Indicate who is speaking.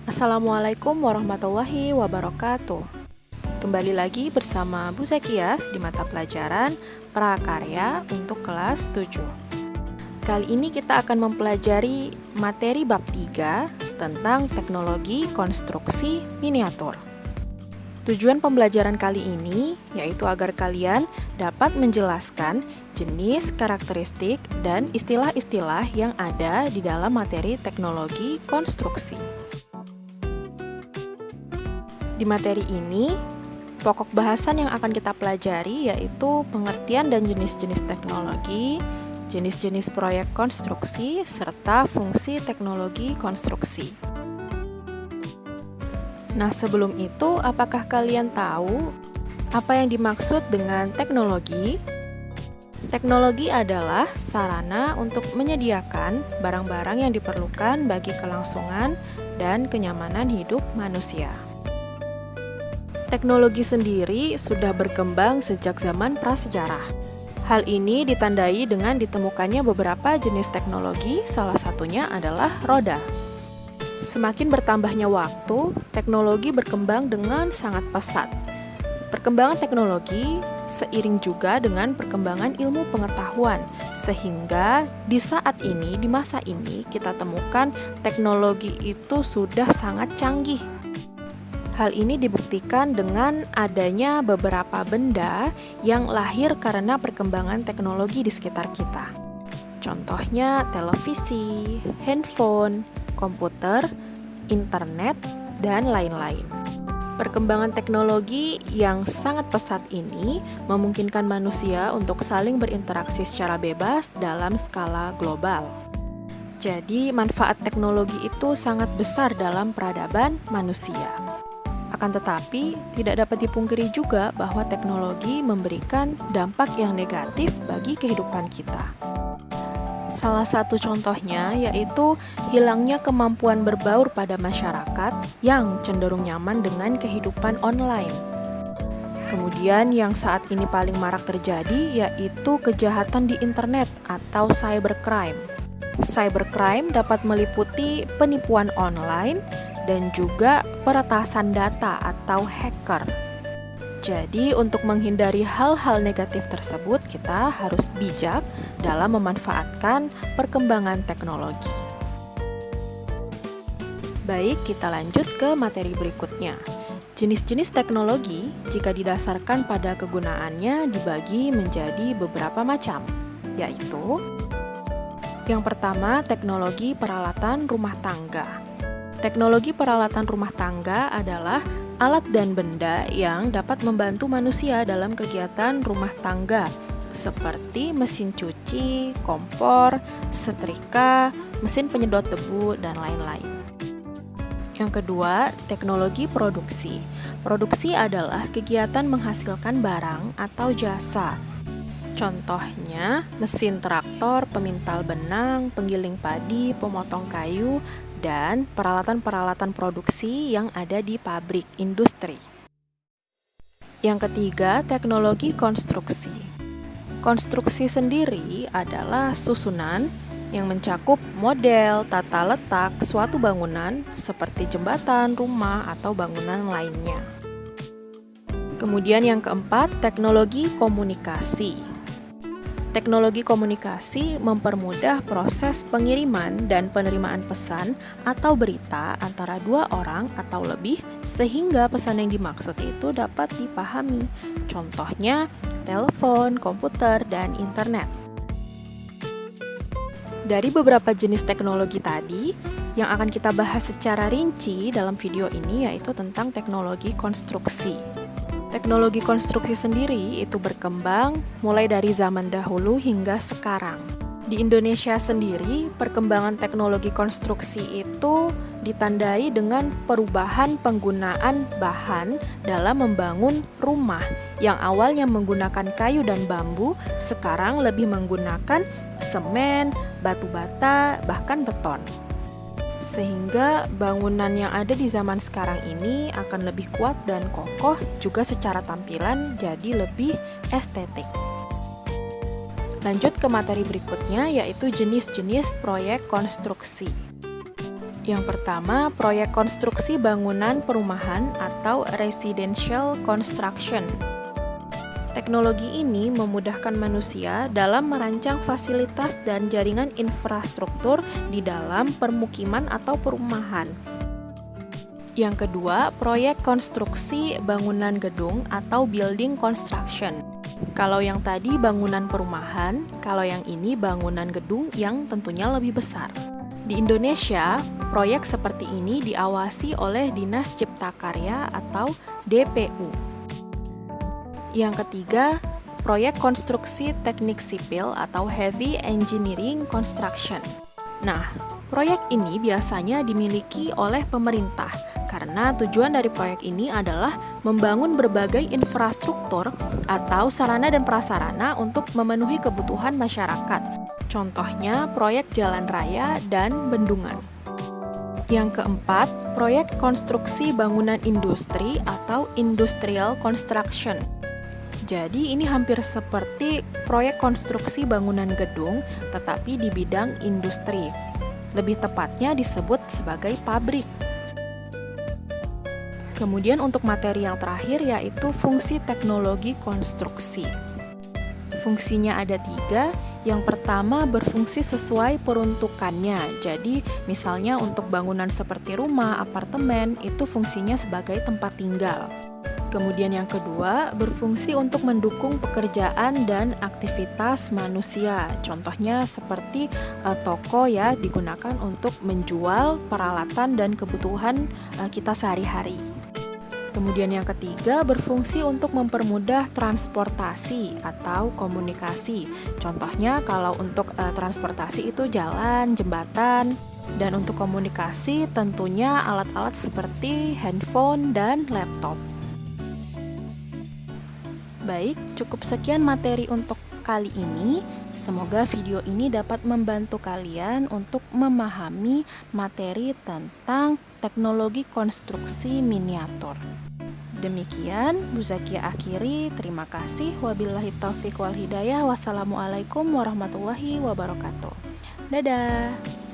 Speaker 1: Assalamualaikum warahmatullahi wabarakatuh. Kembali lagi bersama Bu Zakia di mata pelajaran Prakarya untuk kelas 7. Kali ini kita akan mempelajari materi bab 3 tentang teknologi konstruksi miniatur. Tujuan pembelajaran kali ini yaitu agar kalian dapat menjelaskan jenis, karakteristik, dan istilah-istilah yang ada di dalam materi teknologi konstruksi. Di materi ini, pokok bahasan yang akan kita pelajari yaitu pengertian dan jenis-jenis teknologi, jenis-jenis proyek konstruksi, serta fungsi teknologi konstruksi. Nah, sebelum itu, apakah kalian tahu apa yang dimaksud dengan teknologi? Teknologi adalah sarana untuk menyediakan barang-barang yang diperlukan bagi kelangsungan dan kenyamanan hidup manusia. Teknologi sendiri sudah berkembang sejak zaman prasejarah. Hal ini ditandai dengan ditemukannya beberapa jenis teknologi, salah satunya adalah roda. Semakin bertambahnya waktu, teknologi berkembang dengan sangat pesat. Perkembangan teknologi seiring juga dengan perkembangan ilmu pengetahuan, sehingga di saat ini, di masa ini, kita temukan teknologi itu sudah sangat canggih. Hal ini dibuktikan dengan adanya beberapa benda yang lahir karena perkembangan teknologi di sekitar kita. Contohnya televisi, handphone, komputer, internet, dan lain-lain. Perkembangan teknologi yang sangat pesat ini memungkinkan manusia untuk saling berinteraksi secara bebas dalam skala global. Jadi, manfaat teknologi itu sangat besar dalam peradaban manusia. Akan tetapi, tidak dapat dipungkiri juga bahwa teknologi memberikan dampak yang negatif bagi kehidupan kita. Salah satu contohnya yaitu hilangnya kemampuan berbaur pada masyarakat yang cenderung nyaman dengan kehidupan online. Kemudian yang saat ini paling marak terjadi yaitu kejahatan di internet atau cybercrime. Cybercrime dapat meliputi penipuan online dan juga peretasan data atau hacker. Jadi, untuk menghindari hal-hal negatif tersebut, kita harus bijak dalam memanfaatkan perkembangan teknologi. Baik, kita lanjut ke materi berikutnya. Jenis-jenis teknologi, jika didasarkan pada kegunaannya, dibagi menjadi beberapa macam, yaitu yang pertama, teknologi peralatan rumah tangga. Teknologi peralatan rumah tangga adalah alat dan benda yang dapat membantu manusia dalam kegiatan rumah tangga, seperti mesin cuci, kompor, setrika, mesin penyedot debu, dan lain-lain. Yang kedua, teknologi produksi. Produksi adalah kegiatan menghasilkan barang atau jasa. Contohnya, mesin traktor, pemintal benang, penggiling padi, pemotong kayu, dan peralatan-peralatan produksi yang ada di pabrik industri. Yang ketiga, teknologi konstruksi. Konstruksi sendiri adalah susunan yang mencakup model, tata letak suatu bangunan seperti jembatan, rumah, atau bangunan lainnya. Kemudian yang keempat, teknologi komunikasi. Teknologi komunikasi mempermudah proses pengiriman dan penerimaan pesan atau berita antara dua orang atau lebih sehingga pesan yang dimaksud itu dapat dipahami. Contohnya, telepon, komputer, dan internet. Dari beberapa jenis teknologi tadi, yang akan kita bahas secara rinci dalam video ini yaitu tentang teknologi konstruksi. Teknologi konstruksi sendiri itu berkembang mulai dari zaman dahulu hingga sekarang. Di Indonesia sendiri, perkembangan teknologi konstruksi itu ditandai dengan perubahan penggunaan bahan dalam membangun rumah yang awalnya menggunakan kayu dan bambu, sekarang lebih menggunakan semen, batu bata, bahkan beton. Sehingga bangunan yang ada di zaman sekarang ini akan lebih kuat dan kokoh, juga secara tampilan jadi lebih estetik. Lanjut ke materi berikutnya, yaitu jenis-jenis proyek konstruksi. Yang pertama, proyek konstruksi bangunan perumahan atau residential construction. Teknologi ini memudahkan manusia dalam merancang fasilitas dan jaringan infrastruktur di dalam permukiman atau perumahan. Yang kedua, proyek konstruksi bangunan gedung atau building construction. Kalau yang tadi bangunan perumahan, kalau yang ini bangunan gedung yang tentunya lebih besar. Di Indonesia, proyek seperti ini diawasi oleh Dinas Cipta Karya atau DPU. Yang ketiga, proyek konstruksi teknik sipil atau heavy engineering construction. Nah, proyek ini biasanya dimiliki oleh pemerintah karena tujuan dari proyek ini adalah membangun berbagai infrastruktur atau sarana dan prasarana untuk memenuhi kebutuhan masyarakat. Contohnya proyek jalan raya dan bendungan. Yang keempat, proyek konstruksi bangunan industri atau industrial construction. Jadi ini hampir seperti proyek konstruksi bangunan gedung tetapi di bidang industri. Lebih tepatnya disebut sebagai pabrik. Kemudian untuk materi yang terakhir yaitu fungsi teknologi konstruksi. Fungsinya ada 3. Yang pertama berfungsi sesuai peruntukannya. Jadi misalnya untuk bangunan seperti rumah, apartemen itu fungsinya sebagai tempat tinggal. Kemudian yang kedua berfungsi untuk mendukung pekerjaan dan aktivitas manusia. Contohnya seperti toko ya digunakan untuk menjual peralatan dan kebutuhan kita sehari-hari. Kemudian yang ketiga berfungsi untuk mempermudah transportasi atau komunikasi. Contohnya kalau untuk transportasi itu jalan, jembatan, dan untuk komunikasi tentunya alat-alat seperti handphone dan laptop. Baik, cukup sekian materi untuk kali ini. Semoga video ini dapat membantu kalian untuk memahami materi tentang teknologi konstruksi miniatur. Demikian, Bu Zakia akhiri. Terima kasih. Wabillahi taufiq wal hidayah. Wassalamualaikum warahmatullahi wabarakatuh. Dadah.